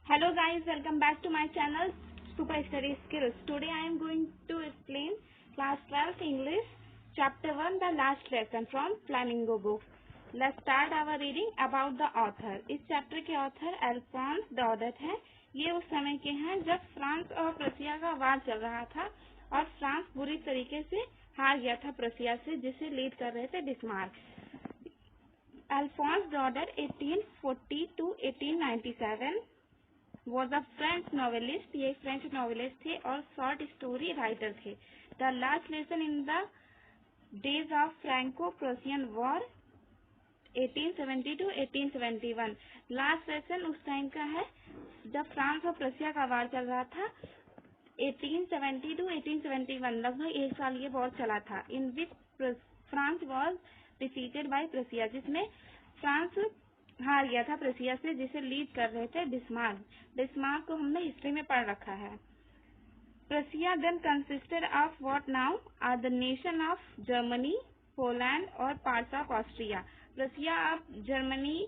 Hello guys, welcome back to my channel Super Study Skills. Today I am going to explain class 12 English chapter 1 the last lesson from Flamingo book. Let's start our reading about the author. इस chapter के author Alphons डॉडेट हैं। ये उस समय के हैं जब France और प्रसिया का वार चल रहा था और फ्रांस बुरी तरीके से हार गया था प्रसिया से, जिसे लीड कर रहे थे Bismarck. Alphonse Daudet 1840 to 1897 was a French novelist. ये फ्रेंच नॉवेलिस्ट थे और शॉर्ट स्टोरी राइटर थे। The last lesson in the days of Franco Prussian war 1870 to 1871। Last lesson उस टाइम का है जब फ्रांस और प्रसिया का वार चल रहा था 1870 to 1871। लगभग एक साल ये वॉर चला था। In which France was defeated by Prussia, जिसमें फ्रांस हार गया था प्रसिया से, जिसे लीड कर रहे थे बिस्मार्क। बिस्मार्क को हमने हिस्ट्री में पढ़ रखा है। Prussia then consisted of what now are the nation of Germany, Poland और पार्ट्स ऑफ ऑस्ट्रिया। प्रसिया अब जर्मनी,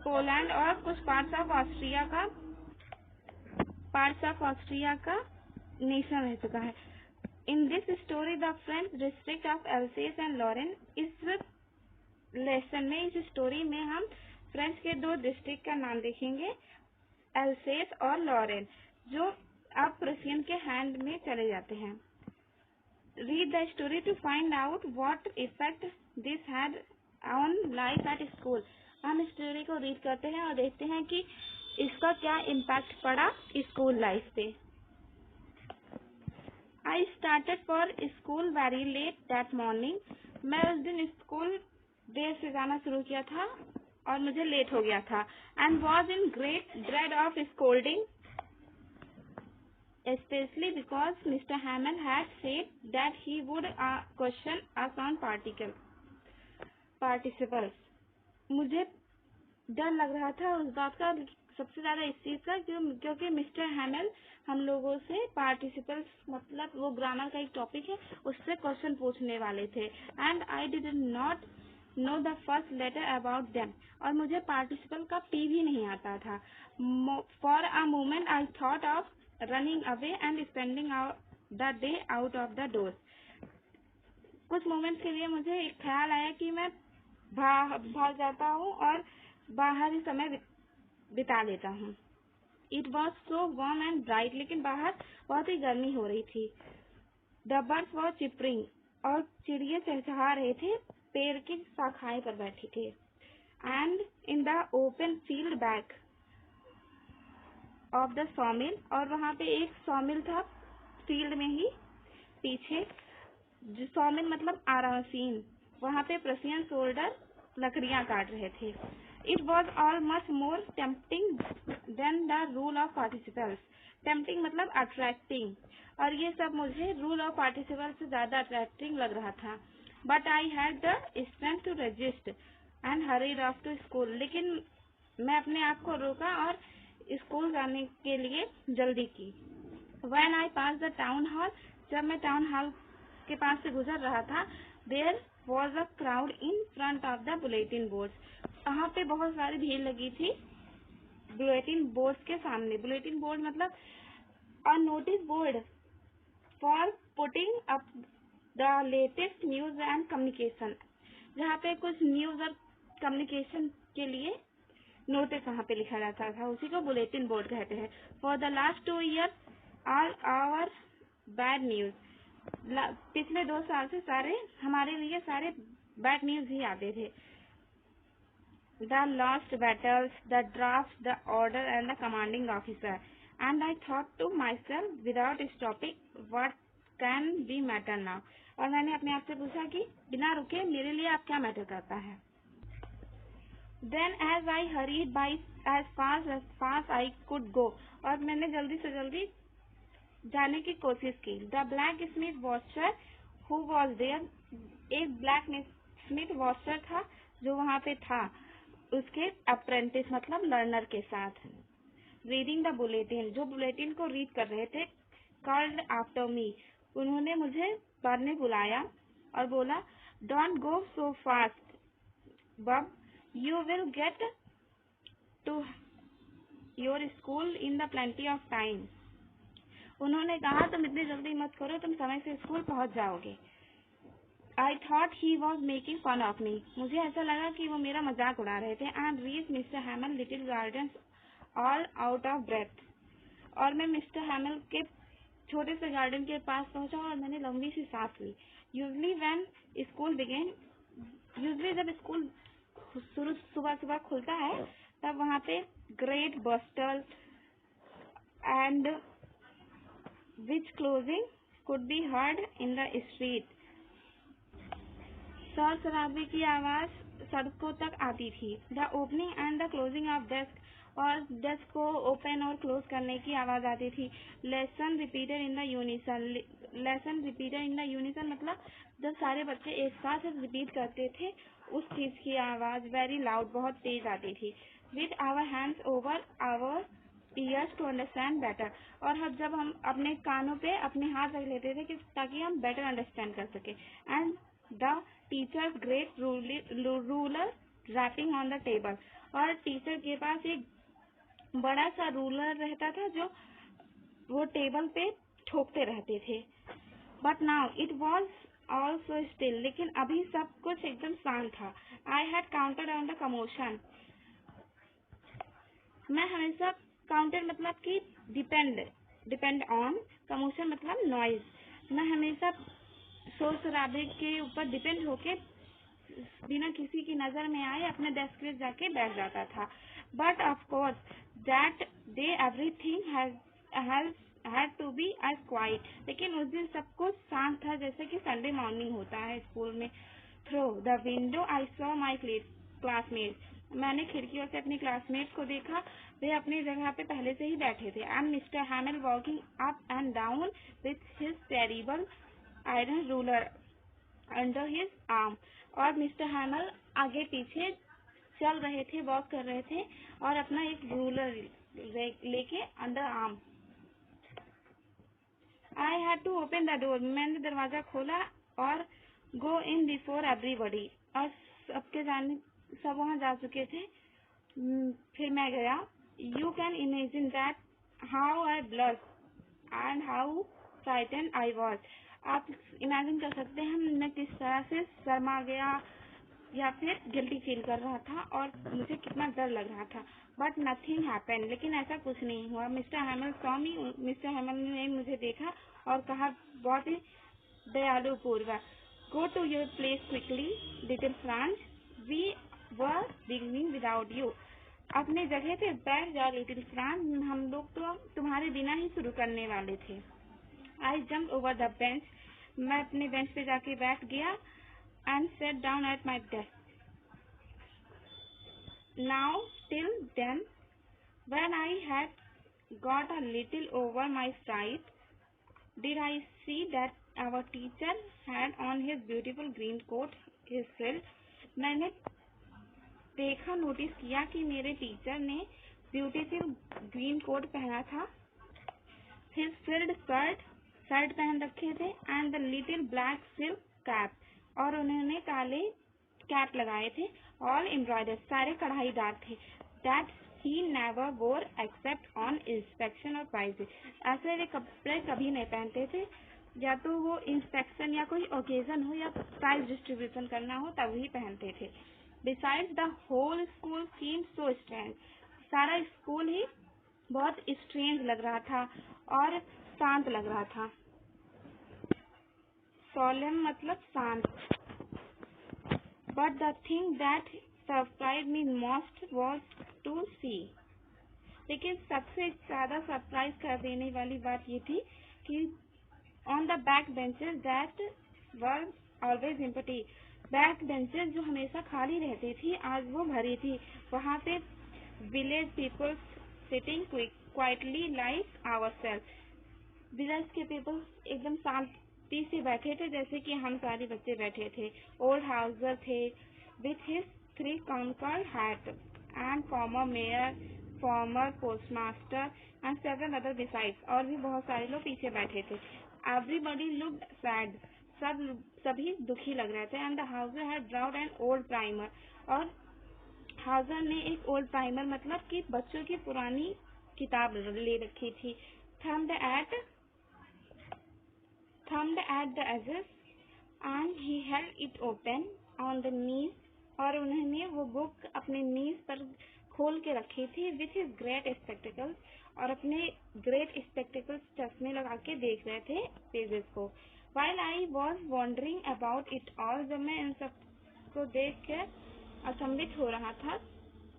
पोलैंड और कुछ पार्ट्स ऑफ ऑस्ट्रिया का नेशन रह चुका है। In this story the French district of Alsace and Lorraine. इस lesson में, इस स्टोरी में हम फ्रेंच के दो डिस्ट्रिक्ट का नाम देखेंगे, एल्सेस और लॉरेन, जो अब प्रुसियन के हैंड में चले जाते हैं। Read the story to find out what effect this had on life at school. हम स्टोरी को रीड करते हैं और देखते हैं कि इसका क्या इम्पैक्ट पड़ा स्कूल लाइफ पे। I started for school very let that morning. मैं उस दिन स्कूल देर से जाना शुरू किया था और मुझे लेट हो गया था। And was in great dread of scolding, especially because Mr. Hamel had said that he would question us on participles। मुझे डर लग रहा था उस बात का, सबसे ज्यादा इस चीज का, क्योंकि मिस्टर हैमल हम लोगों से पार्टिसिपल्स, मतलब वो ग्रामर का एक टॉपिक है, उससे क्वेश्चन पूछने वाले थे। And I did not know the first letter about them. और मुझे पार्टिसिपल का पी भी नहीं आता था। For a moment I thought of running away and spending the day out of the door. कुछ मोमेंट के लिए मुझे एक ख्याल आया कि मैं भाग जाता हूँ और बाहर ही समय बिता लेता हूँ। It was so warm and bright. लेकिन बाहर बहुत ही गर्मी हो रही थी। The birds was chirping. और चिड़िए चहचहा रहे थे, पेड़ की शाखाएं पर बैठे थे। And in the open field back of the सॉमिल। और वहाँ पे एक सॉमिल था फील्ड में ही पीछे, जो सॉमिल मतलब आरासीन, वहाँ पे प्रसियन सोल्डर लकड़ियाँ काट रहे थे। It was all much more tempting than the rule of participles. Tempting मतलब अट्रैक्टिंग, और ये सब मुझे रूल ऑफ पार्टिसिपल्स से ज्यादा अट्रैक्टिंग लग रहा था। But I had the strength to resist and hurried off to school. लेकिन मैं अपने आप को रोका और स्कूल जाने के लिए जल्दी की। When I pass the town hall. जब मैं टाउन हॉल के पास से गुजर रहा था, there was a crowd in front of the bulletin board. वहाँ पे बहुत सारी भीड़ लगी थी बुलेटिन बोर्ड के सामने। बुलेटिन बोर्ड मतलब a notice board for putting up the latest news and communication, जहाँ पे कुछ न्यूज और कम्युनिकेशन के लिए नोटिस वहाँ पे लिखा जाता था, उसी को बुलेटिन बोर्ड कहते हैं। For the last 2 years all our bad news. पिछले 2 साल से हमारे लिए सारे बैड न्यूज ही आते थे। The lost battles, the draft, the order and the commanding officer. And I thought to myself without stopping what can be matter now. और मैंने अपने आप से पूछा कि बिना रुके मेरे लिए अब क्या मैटर करता है। Then as I hurried by as fast I could go. और मैंने जल्दी से जल्दी जाने की कोशिश की। The blacksmith Wachter who was there. एक ब्लैक स्मिथ वॉचर था जो वहाँ पे था, उसके अप्रेंटिस मतलब लर्नर के साथ। रीडिंग द बुलेटिन, जो बुलेटिन को रीड कर रहे थे। कॉल्ड आफ्टर मी, उन्होंने मुझे बाद में बुलाया और बोला, don't go so fast bub, you will get to your school in the plenty of time. उन्होंने कहा तुम इतनी जल्दी मत करो, तुम समय से स्कूल पहुंच जाओगे। I thought he was making fun of me. मुझे ऐसा लगा कि वो मेरा मजाक उड़ा रहे थे। And reached Mr. Hamel little gardens all out of breath. और मैं मिस्टर हैमल के छोटे से गार्डन के पास पहुंचा और मैंने लंबी सी सांस ली। Usually when school began, usually जब स्कूल सुबह सुबह खुलता है तब वहाँ पे great bustle and which closing could be heard in the street. शोर शराबे की आवाज सड़कों तक आती थी। The opening and the closing of desk, और डेस्क को ओपन और क्लोज करने की आवाज आती थी। Lesson repeated in the unison, lesson repeated in the unison मतलब जब सारे बच्चे एक साथ रिपीट करते थे उस चीज की आवाज वेरी लाउड, बहुत तेज आती थी। With our hands over our ears to understand better, और अब जब हम अपने कानों पे अपने हाथ रख लेते थे ताकि हम बेटर अंडरस्टैंड कर सके। And the teachers great ruler rapping on the table, और टीचर के पास एक बड़ा सा रूलर रहता था जो वो टेबल पे ठोकते रहते थे। But now it was all so still, लेकिन अभी सब कुछ एकदम शांत था। I had counted on the commotion, मैं हमेशा काउंटेड मतलब कि डिपेंड ऑन, कमोशन मतलब नॉइज, मैं हमेशा शोर शराबे के ऊपर डिपेंड होके बिना किसी की नजर में आए अपने डेस्क पे जाके बैठ जाता था। But of course that day everything had to be as quiet, लेकिन उस दिन सब कुछ शांत था जैसे कि संडे मॉर्निंग होता है स्कूल में। Through the window I saw my classmate, मैंने खिड़कियों से अपने क्लासमेट को देखा, वे अपनी जगह पे पहले से ही बैठे थे। And mister हैमल walking up and down with his terrible iron ruler under his arm, और मिस्टर हैमल आगे पीछे चल रहे थे, वॉक कर रहे थे और अपना एक रूलर लेके under arm. I had to open the door, मैंने दरवाजा खोला और गो इन बिफोर एवरीबॉडी, और सबके जाने सब वहाँ जा चुके थे। फिर मैं गया। You can imagine that how I blush and how frightened I was, आप इमेजिन कर सकते हैं मैं किस तरह से शर्मा गया या फिर गिल्टी फील कर रहा था और मुझे कितना डर लग रहा था। बट नथिंग हैपेंड, लेकिन ऐसा कुछ नहीं हुआ। Mister Hamel saw me, Mister Hamel ने मुझे देखा और कहा बहुत ही दयालु पूर्वक, go to your place quickly little Franz, we were beginning without you, अपने जगह पे बैठ जाओ लिटिल फ्रांस, हम लोग तो तुम्हारे बिना ही शुरू करने वाले थे। I jump over the bench, मैं अपने बेंच पे जाके बैठ गया। And set down at my desk. Now till then when I had got a little over my fright, did I see that our teacher had on his beautiful green coat his frilled, मैंने देखा, notice किया कि मेरे teacher ने beautiful green coat पहना था, his frilled shirt पहन रखे थे, and the little black silk cap, और उन्होंने काले कैप लगाए थे, ऑल एम्ब्रॉयडर्ड, सारे कढ़ाईदार थे। दैट ही नेवर वोर एक्सेप्ट ऑन इंस्पेक्शन और प्राइज, ऐसे वे कपड़े कभी नहीं पहनते थे, या तो वो इंस्पेक्शन या कोई ओकेजन हो या प्राइज डिस्ट्रीब्यूशन करना हो तभी पहनते थे। Besides the whole school seemed so strange, सारा स्कूल ही बहुत स्ट्रेंज लग रहा था और शांत लग रहा था। सोलेम मतलब शांत। But the thing that surprise me most was to see, लेकिन सबसे ज्यादा सरप्राइज कर देने वाली बात ये थी कि on the back benches that were always empty, back benches जो हमेशा खाली रहती थी आज वो भरी थी। वहाँ पे village people sitting quietly like ourself, village के पीपल एकदम शांति से बैठे थे जैसे कि हम सारे बच्चे बैठे थे। ओल्ड हाउसर थे with his 3 cornered hat and former mayor, former postmaster and several other besides, और भी बहुत सारे लोग पीछे बैठे थे। एवरीबॉडी लुक्ड सैड, सभी दुखी लग रहे थे। And the Hauser had drowned an old primer, और हाजर ने एक ओल्ड प्राइमर मतलब कि बच्चों की पुरानी किताब ले रखी थी। Thumbed at the edges and he held it open on the knees, और उन्होंने वो बुक अपने नीज पर खोल के रखी थी विथ हिज ग्रेट स्पेक्टिकल्स, और अपने ग्रेट स्पेक्टिकल्स चश्मे लगा के देख रहे थे पेजेस को। While I was wondering about it all, जब मैं इन सब को देख कर अचंभित हो रहा था,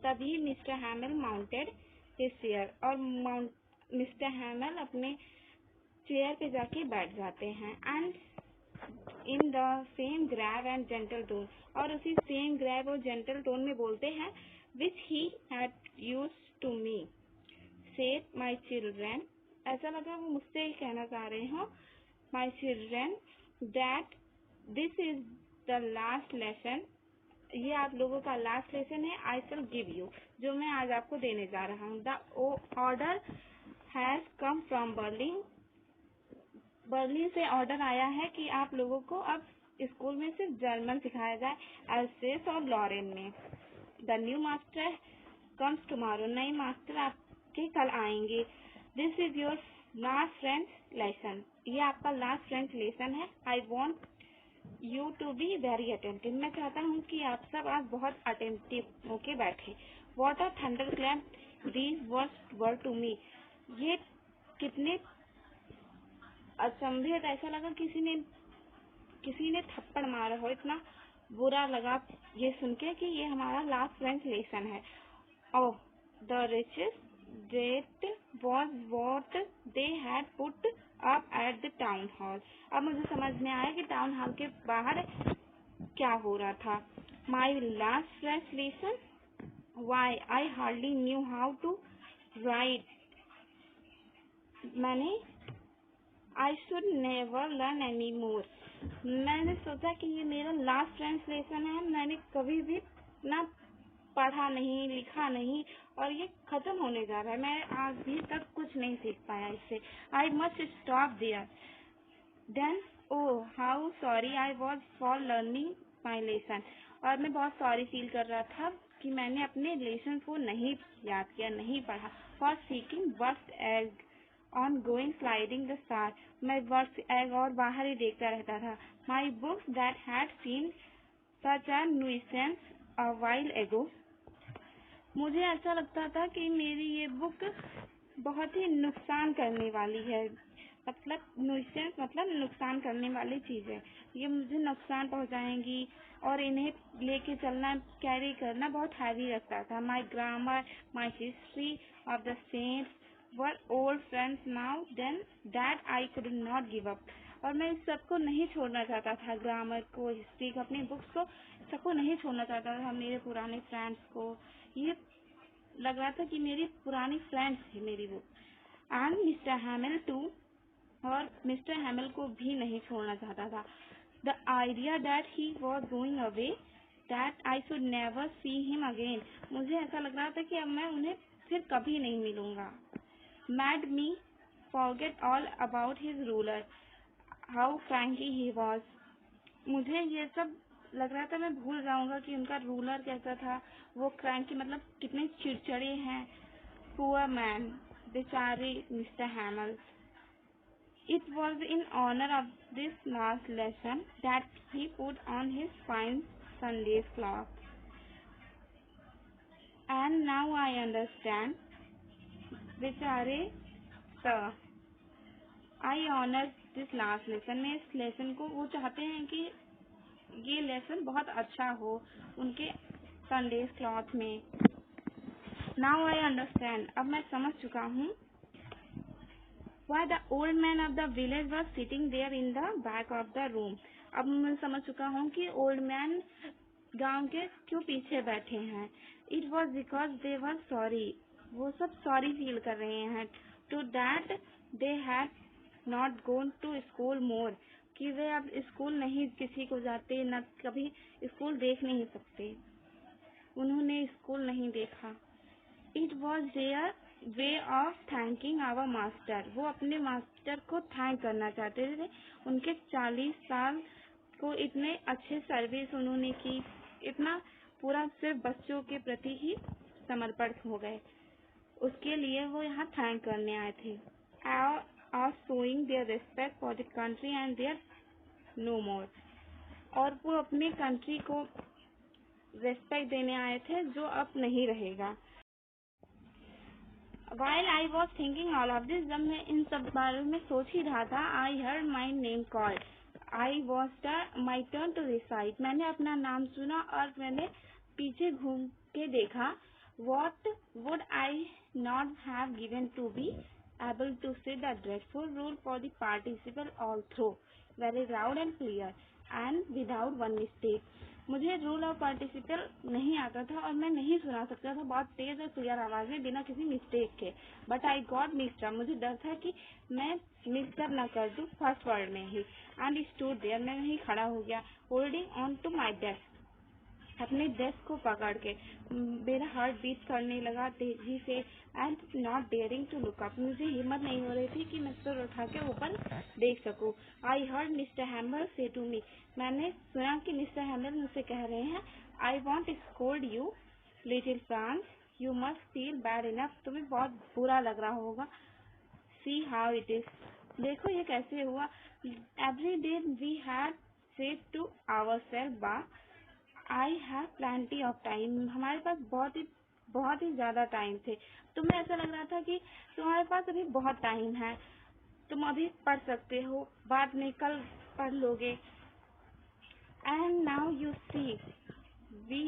तभी mister Hamel mounted his chair, और मिस्टर हैमिल अपने चेयर पे जाके बैठ जाते हैं। And in the same grave and gentle tone, और उसी सेम ग्रैव और जेंटल टोन में बोलते हैं which he had used to me, said my children. ऐसा लगा वो मुझसे ही कहना चाह रहे हो, my children, that this is the last lesson, ये आप लोगों का लास्ट लेसन है। आई शैल गिव यू, जो मैं आज आपको देने जा रहा हूँ। The order has come from Berlin, Berlin से ऑर्डर आया है कि आप लोगों को अब स्कूल में सिर्फ जर्मन सिखाया जाए, एल्सेस और लॉरेन में। The new master comes tomorrow, नए मास्टर आपके कल आएंगे। This is your last French lesson, ये आपका लास्ट फ्रेंच लेसन है। I want you to be very attentive, मैं चाहता हूँ कि आप सब आज बहुत अटेंटिव होके बैठे। What a thunderclap these words were to me, ये कितने अचंभित, ऐसा लगा किसी ने थप्पड़ मारा हो, इतना बुरा लगा ये सुन के कि ये हमारा लास्ट फ्रेंच लेसन है। Oh, the wretches that was what they had put up at the town hall, अब मुझे समझ में आया कि टाउन हॉल के बाहर क्या हो रहा था। My last French lesson, why I hardly knew how to write, मैंने I should never learn any more, मैंने सोचा कि ये मेरा लास्ट फ्रेंच लेसन है, मैंने कभी भी ना पढ़ा नहीं, लिखा नहीं, और ये खत्म होने जा रहा है, मैं आज भी तक कुछ नहीं सीख पाया इससे। I must stop there. Then oh how sorry I was for learning my lesson, और मैं बहुत सॉरी फील कर रहा था कि मैंने अपने लेसन को नहीं याद किया, नहीं पढ़ा। For seeking worst egg on going sliding the star, मैं वर्स्ट एग और बाहर ही देखता रहता था। My books that had seen such a nuisance a while ago, मुझे ऐसा लगता था कि मेरी ये बुक बहुत ही नुकसान करने वाली है, मतलब नुइसेंस मतलब नुकसान करने वाली चीज है, ये मुझे नुकसान पहुंचाएंगी, और इन्हें लेके चलना, कैरी करना बहुत हैवी लगता था। My grammar, my history of the saints were old friends now then that I could not give up, और मैं इस सबको नहीं छोड़ना चाहता था, ग्रामर को, हिस्ट्री को, अपनी बुक्स को, सबको नहीं छोड़ना चाहता था, मेरे पुराने फ्रेंड्स को। ये लग रहा था कि मेरी पुरानी फ्रेंड्स थी मेरी book. And mister Hamel too, और मिस्टर हैमिल को भी नहीं छोड़ना चाहता था। The idea that he was going away, that I should never see him again, मुझे ऐसा लग रहा था कि अब मैं उन्हें फिर कभी नहीं मिलूंगा। Made me forget all about his ruler, how cranky he was, मुझे ये सब लग रहा था मैं भूल जाऊंगा कि उनका रूलर कैसा था, वो क्रैंकी मतलब कितने चिड़चिड़े हैं। पुअर मैन, बेचारे mister हैमिल। It was in honor of this last lesson that he put on his fine Sunday's cloth. And now I understand, बेचारे sir, I honor this last lesson, मैं इस लेसन को, वो चाहते हैं कि ये लेसन बहुत अच्छा हो उनके संडेज क्लॉथ में। Now I understand, अब मैं समझ चुका हूँ, why the old man of the village was sitting there in the back of the room, अब मैं समझ चुका हूँ कि ओल्ड मैन गांव के क्यों पीछे बैठे हैं। It was because they were sorry, वो सब सॉरी फील कर रहे हैं, to that they had not gone to school more, कि वे अब स्कूल नहीं किसी को जाते, न कभी स्कूल देख नहीं सकते, उन्होंने स्कूल नहीं देखा। It was their way of thanking our master, वो अपने मास्टर को थैंक करना चाहते थे, उनके 40 साल को इतने अच्छे सर्विस उन्होंने की, इतना पूरा सिर्फ बच्चों के प्रति ही समर्पित हो गए। उसके लिए वो यहाँ थैंक करने आए थे। Are showing their respect for the country and their no more. और वो अपनी कंट्री को रेस्पेक्ट देने आए थे जो अब नहीं रहेगा। While I was thinking all of this, जब मैं इन सब बारे में सोच ही रहा था, I heard my name called. I was my turn to recite. मैंने अपना नाम सुना और मैंने पीछे घूम के देखा. What would I not have given to be able to say the dreadful rule for the participle all through, very loud and clear, and without one mistake. मुझे रूल और पार्टिसिपल नहीं आता था और मैं नहीं सुना सकता था बहुत तेज और क्लियर आवाज में बिना किसी मिस्टेक के। But I got mixed up. मुझे डर था कि मैं मिक्सअप न कर दूं फर्स्ट वर्ड में ही। And stood there. मैं वहीं खड़ा हो गया, holding on to my desk, अपने डेस्क को पकड़ के। मेरा हार्ट बीट करने लगा तेजी से। And not daring to look up. मुझे हिम्मत नहीं हो रही थी कि मैं सर उठा के ऊपर देख सकूं। I heard mister Hamer say to me. मैंने सुना कि मिस्टर हैमर मुझसे कह रहे हैं, I won't scold you little Franz, you must feel bad enough. तुम्हें बहुत बुरा लग रहा होगा। See how it is. देखो ये कैसे हुआ। Every day we had said to our self bah I have plenty of time. हमारे पास बहुत ही ज्यादा टाइम थे। तुम्हें ऐसा लग रहा था कि तुम्हारे पास अभी बहुत टाइम है, तुम अभी पढ़ सकते हो, बाद में कल पढ़ लोगे। And now you see we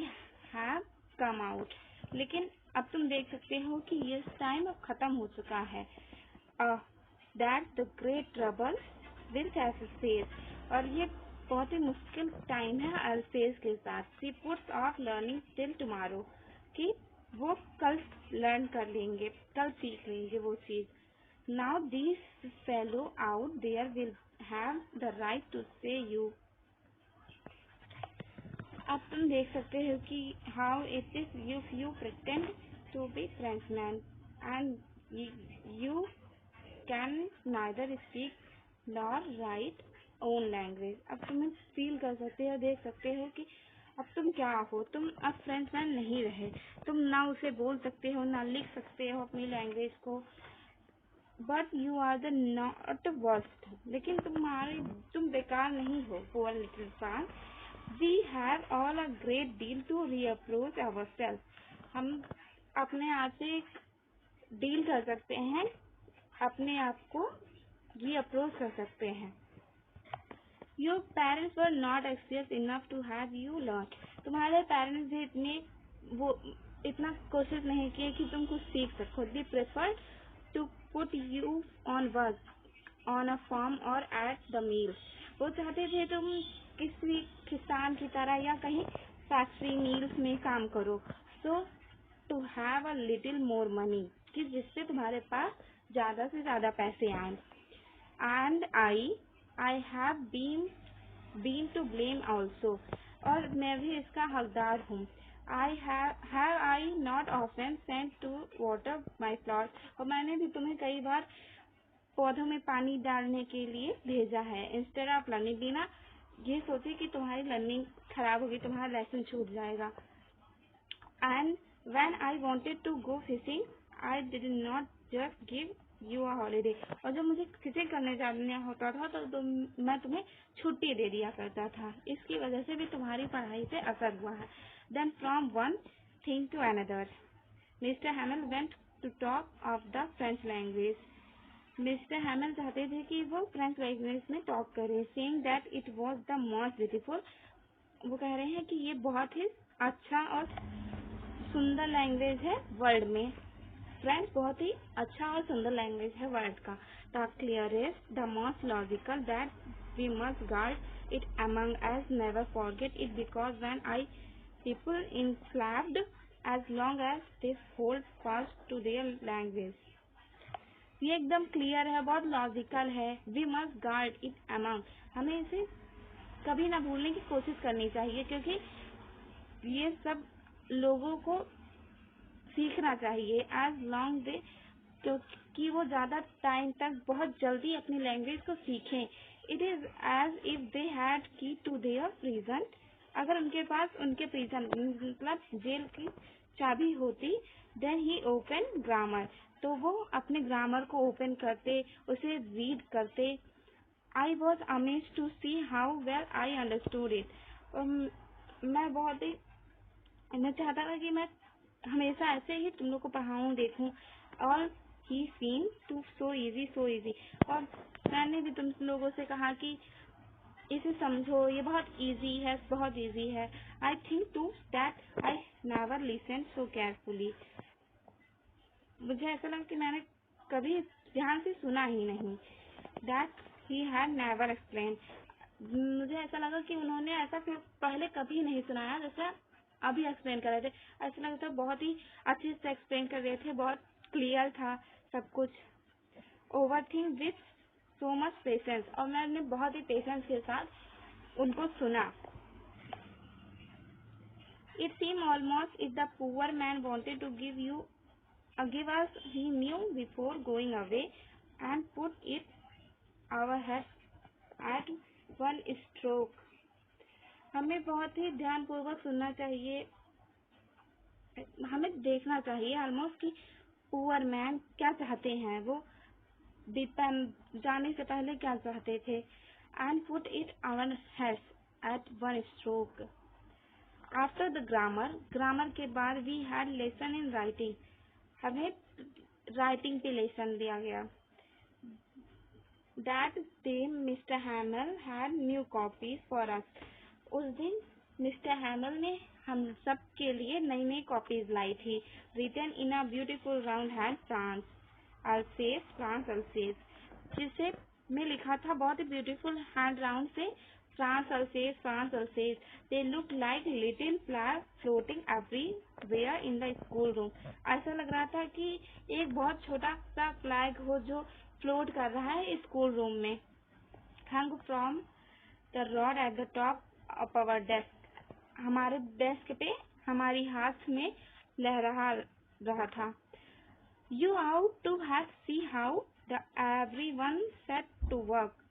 have come out. लेकिन अब तुम देख सकते हो कि ये टाइम अब खत्म हो चुका है। That the great trouble will face. और ये बहुत ही मुश्किल टाइम है अल्फेज के साथ। She puts off learning till tomorrow, कि वो कल लर्न कर लेंगे, कल सीख लेंगे वो चीज। Now this fellow out there will have the right to say you. अब तुम देख सकते हो कि how it is if you pretend to be Frenchman and you can neither speak nor write own language. अब तुम्हें फील कर सकते हो, देख सकते हो कि अब तुम क्या हो। तुम अब फ्रेंचमैन नहीं रहे। तुम ना उसे बोल सकते हो, ना लिख सकते हो अपनी लैंग्वेज को। But you are the not worst. लेकिन तुम बेकार नहीं हो। Poor little Franz, we have all a great deal to reproach our self. हम अपने आप से डील कर सकते हैं, अपने आप को रीअप्रोच कर सकते हैं। Your parents were not anxious enough to have you learn. तुम्हारे पेरेंट्स भी इतना कोशिश नहीं किए कि तुम कुछ सीख सको। They preferred to put you on work on a farm or at the mill. वो चाहते थे तुम किसी किसान की तरह या कहीं फैक्ट्री मिल्स में काम करो। So to have a little more money, कि जिससे तुम्हारे पास ज्यादा से ज्यादा पैसे आए। And I have been to blame also. और मैं भी इसका हकदार हूँ। Have I not often sent to water my flowers? और मैंने भी तुम्हें कई बार पौधों में पानी डालने के लिए भेजा है। Instead of learning, बिना ये सोचे कि तुम्हारी लर्निंग खराब होगी, तुम्हारा लेसन छूट जाएगा। And when I wanted to go fishing, I did not just give you a holiday. और जब मुझे फिशिंग करने जाना होता था तो मैं तुम्हें छुट्टी दे दिया करता था। इसकी वजह से भी तुम्हारी पढ़ाई पे असर हुआ है। Then from one thing to another, Mr. Hamel went to talk of the French language. Mister हैमल चाहते थे कि वो फ्रेंच लैंग्वेज में टॉक करें, saying that it was the most beautiful. वो कह रहे हैं कि ये बहुत ही अच्छा और सुंदर लैंग्वेज है वर्ल्ड में। फ्रेंच बहुत ही अच्छा और सुंदर लैंग्वेज है वर्ल्ड का। The clearest, the most logical, that we must guard it among us, never forget it, because when I people इनफ्लैप्ड as long as they hold fast to their language. ये एकदम clear है, बहुत logical है। We must guard it among, हमें इसे कभी ना भूलने की कोशिश करनी चाहिए, क्योंकि ये सब लोगों को सीखना चाहिए। एज लॉन्ग दे, क्योंकि वो ज्यादा टाइम तक बहुत जल्दी अपनी लैंग्वेज को सीखें। It is as if they had key to their present अगर उनके पास उनके प्रिजन मतलब जेल की चाबी होती, देन ही ओपन ग्रामर, तो वो अपने ग्रामर को ओपन करते, उसे रीड करते। I was amazed to see how well I understood it. मैं चाहता था कि मैं हमेशा ऐसे ही तुम लोग को पढ़ाऊँ, देखूँ। और ही सीम टू सो इजी। और मैंने भी तुम लोगों से कहा कि इसे समझो, ये बहुत इजी है। I think too that I never listen so carefully. मुझे ऐसा लगा कि मैंने कभी ध्यान से सुना ही नहीं। That he had never explain. मुझे ऐसा लगा कि उन्होंने ऐसा पहले कभी नहीं सुनाया, जैसे अभी एक्सप्लेन कर रहे थे। ऐसा लगा था बहुत ही अच्छे से एक्सप्लेन कर रहे थे, बहुत क्लियर था सब कुछ। Overthink with so much patience, और मैंने बहुत ही पेशेंस के साथ उनको सुना। It seem almost if the poor man wanted to give us he knew before going away and put it our head at one stroke। हमें बहुत ही ध्यानपूर्वक सुनना चाहिए, हमें देखना चाहिए ऑलमोस्ट कि पुअर मैन क्या चाहते हैं, वो जाने से पहले क्या चाहते थे। And put it our head at one stroke. After the grammar के बाद we had lesson in writing, हमें राइटिंग पे लेसन दिया गया। That day mister Hamel had new copies for us. उस दिन मिस्टर हैमल ने हम सब के लिए नई कॉपीज लाई थी। Written in a beautiful round hand France Alsace, जिसे में लिखा था बहुत ही ब्यूटीफुल हैंड राउंड से France Alsace. They look like little flag floating everywhere in the school room. ऐसा लग रहा था कि एक बहुत छोटा सा फ्लैग हो जो फ्लोट कर रहा है स्कूल रूम में। Hung from the rod at the top of our desk, हमारे डेस्क पे हमारी हाथ में लहरा रहा था। You ought to have see how the everyone set to work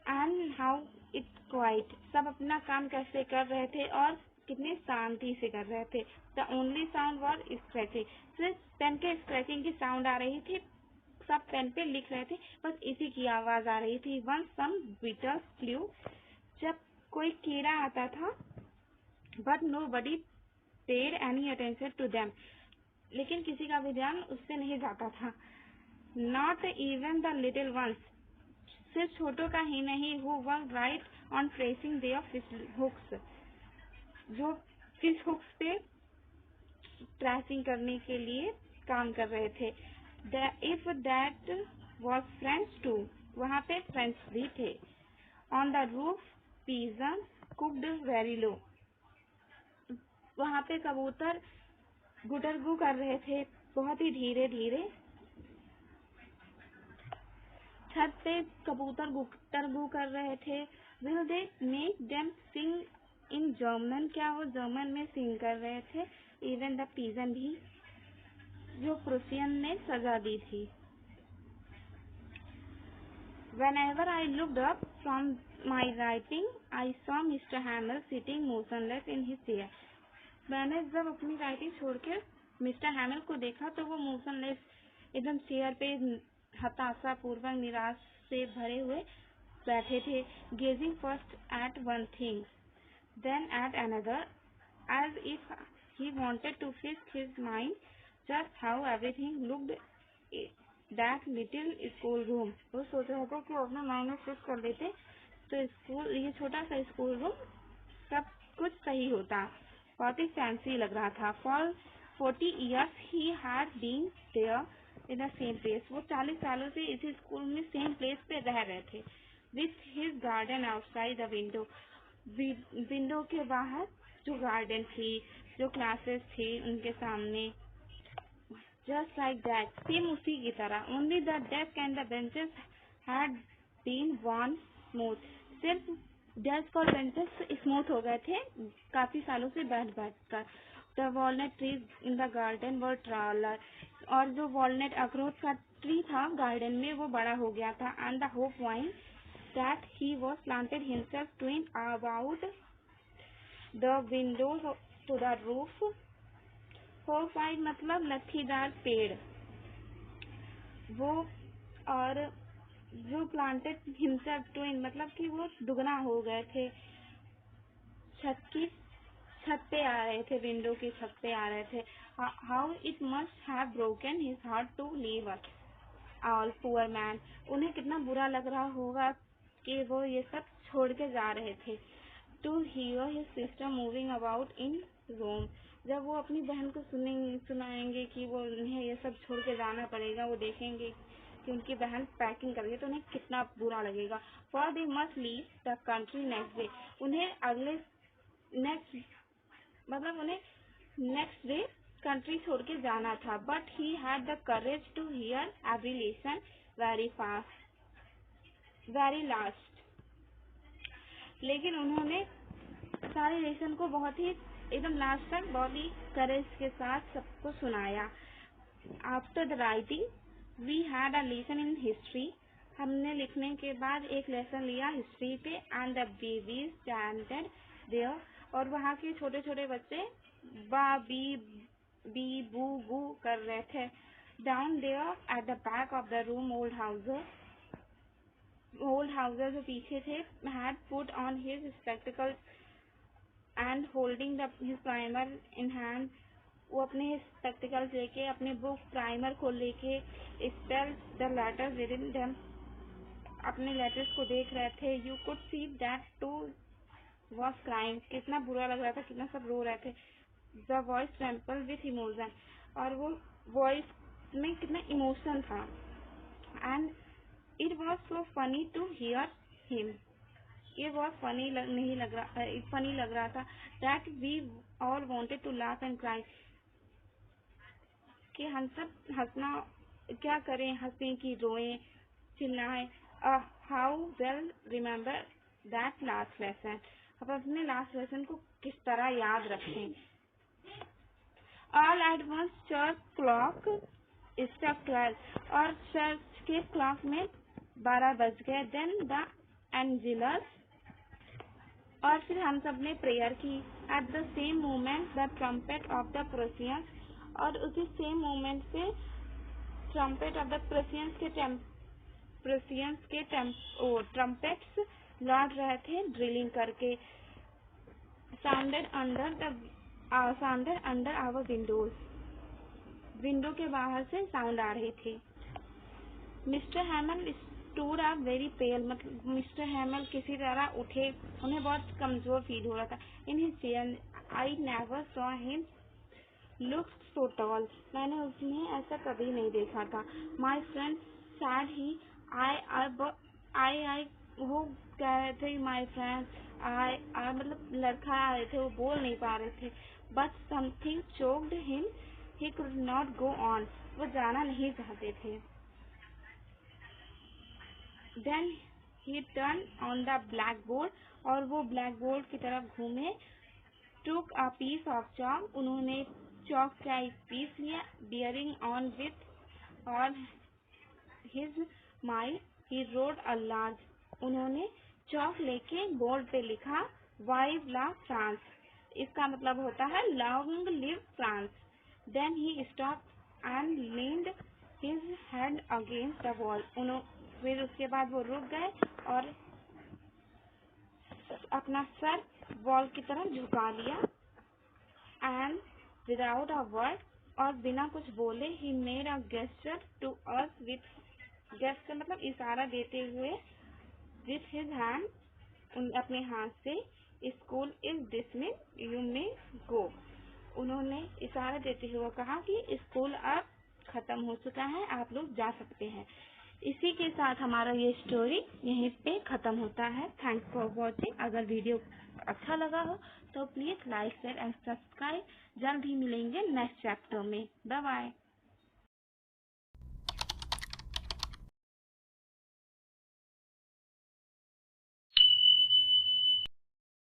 and how it's quiet. सब अपना काम कैसे कर रहे थे और कितनी शांति से कर रहे थे। The only sound was scratching, सिर्फ पेन के स्क्रैचिंग की साउंड आ रही थी। सब पेन पे लिख रहे थे, बस इसी की आवाज आ रही थी। वन सम बीटल्स फ्लू, जब कोई कीड़ा आता था, but nobody paid any attention to them, लेकिन किसी का भी ध्यान उससे नहीं जाता था। Not even the little ones, सिर्फ छोटों का ही नहीं, who work right on tracing their fish hooks, जो फिश हुक्स पे ट्रेसिंग करने के लिए काम कर रहे थे। If that was French too, वहाँ पे फ्रेंच भी थे। On the roof pigeon cooed very low, वहाँ पे कबूतर गुटरगू कर रहे थे बहुत ही धीरे धीरे। छत पे कबूतर गुटरगू कर रहे थे। Will they make them sing in German, क्या वो जर्मन में सिंग कर रहे थे। इवन द पिजन भी, जो प्रुसियन ने सजा दी थी। Whenever I looked up from my writing, I saw Mr. Hamel sitting motionless in his chair। मैंने जब अपनी राइटिंग छोड़ के मिस्टर हैमल को देखा तो वो मोशनलेस एकदम चेयर पे हताशा पूर्वक निराश से भरे हुए बैठे थे। Gazing first at one thing then at another, as if he wanted to fix his mind just how everything looked that little school room. वो सोच रहे थे कि अपने माइंड में फिक्स कर लेते तो स्कूल, ये छोटा सा स्कूल रूम सब कुछ सही होता। बहुत ही फैंसी लग रहा था। For 40 years he had been there in the same place। वो 40 सालों से इसी स्कूल में सेम प्लेस पे रह रहे थे। With his garden outside the window, window के बाहर जो गार्डन थी, जो क्लासेस थी उनके सामने। जस्ट लाइक दैट, सेम उसी की तरह। Only the desk and the benches had been worn smooth, सिर्फ डेस्क और बेंचेस स्मूथ हो गए थे काफी सालों से बैठ कर। The walnut trees in the garden were taller, और जो वॉलनट अखरोट का ट्री था गार्डन में वो बड़ा हो गया था। And the hope wine that he was planted himself twin about the windows to the roof. 4-5 मतलब लठीदार पेड़ वो, और जो प्लांटेड हिमसेल्फ ट्विन मतलब कि वो दुगना हो गए थे, छत पे आ रहे थे, विंडो की छत पे आ रहे थे. How it must have broken his heart to leave us all, poor man. उन्हें कितना बुरा लग रहा होगा कि वो ये सब छोड़ के जा रहे थे. To hear his sister moving about in room. जब वो अपनी बहन को सुनाएंगे कि वो उन्हें ये सब छोड़ के जाना पड़ेगा, वो देखेंगे कि उनकी बहन पैकिंग कर रही है, तो उन्हें कितना बुरा लगेगा. For they must leave the country next day. उन्हें नेक्स्ट डे कंट्री छोड़ के जाना था. But he had the courage to hear every lesson very last. लेकिन उन्होंने सारे लेसन को बहुत ही एकदम लास्ट तक बहुत ही करेज के साथ सबको सुनाया. After the writing we had a lesson in history. हमने लिखने के बाद एक लेसन लिया हिस्ट्री पे. And the babies standed there. और वहाँ के छोटे छोटे बच्चे बा बी बू बू कर रहे थे. Down there at the back of the room old Hauser जो पीछे थे had put on his spectacles and holding his primer in hand. वो अपने स्पेक्टिकल्स लेके, अपने बुक प्राइमर को लेके spell the letters with in them, अपने लेटर्स को देख रहे थे. You could see that too was crying. कितना बुरा लग रहा था, कितना सब रो रहे थे. The voice trembled with emotion. और वो वॉइस में कितना इमोशन था. And it was so funny to hear him. ये बहुत फनी लग रहा था. That we all wanted to laugh and cry. कि हम सब हंसना, क्या करें, हंसें कि रोएं, चिल्लाएं. How well remember that last lesson. अब अपने लास्ट लेसन को किस तरह याद रखें. All at once church clock struck 12. और चर्च के क्लॉक में 12 बज गए. Then the Angelus. और फिर हम सब ने प्रेयर की. At the same moment the trumpet of the Prussians. और उसी सेम मोमेंट से ट्रम्पेट ऑफ द प्रोसियंस के ट्रम्पेट्स लौट रहे थे ड्रिलिंग करके. Sounded under our windows. Window के बाहर से साउंड आ रहे थे. Mister Hamel stood up very pale. मतलब मिस्टर हैमल किसी तरह उठे, उन्हें बहुत कमजोर फील हो रहा था. In his chair. I never saw him look so tall. मैंने उसमें ऐसा कभी नहीं देखा था. माई फ्रेंड सैड ही आई वो कह रहे थे माई फ्रेंड आई मतलब लड़खा रहे थे, वो बोल नहीं पा रहे थे. But something choked him. He could not go on. वो जाना नहीं चाहते थे. Then he turn on the blackboard. और वो ब्लैक बोर्ड की तरफ घूमे. Took a piece of chalk. उन्होंने चॉक का एक पीस लिया. Bearing on with all his mind he wrote a large. उन्होंने चॉक लेके बोर्ड पे लिखा वाइव ला फ्रांस. इसका मतलब होता है long live France. Then he stop and leaned his head against the wall. फिर उसके बाद वो रुक गए और अपना सर वॉल की तरफ झुका लिया. And without a word. और बिना कुछ बोले ही made a gesture to us with. Gesture मतलब इशारा देते हुए विथ हिज हैंड, अपने हाथ से. School is dismiss, you may go. उन्होंने इशारा देते हुए कहा कि स्कूल अब खत्म हो चुका है, आप लोग जा सकते हैं. इसी के साथ हमारा ये स्टोरी यहीं पे खत्म होता है. Thanks for watching. अगर वीडियो अच्छा लगा हो तो please like share and subscribe. जल्द ही मिलेंगे नेक्स्ट चैप्टर में. Bye bye.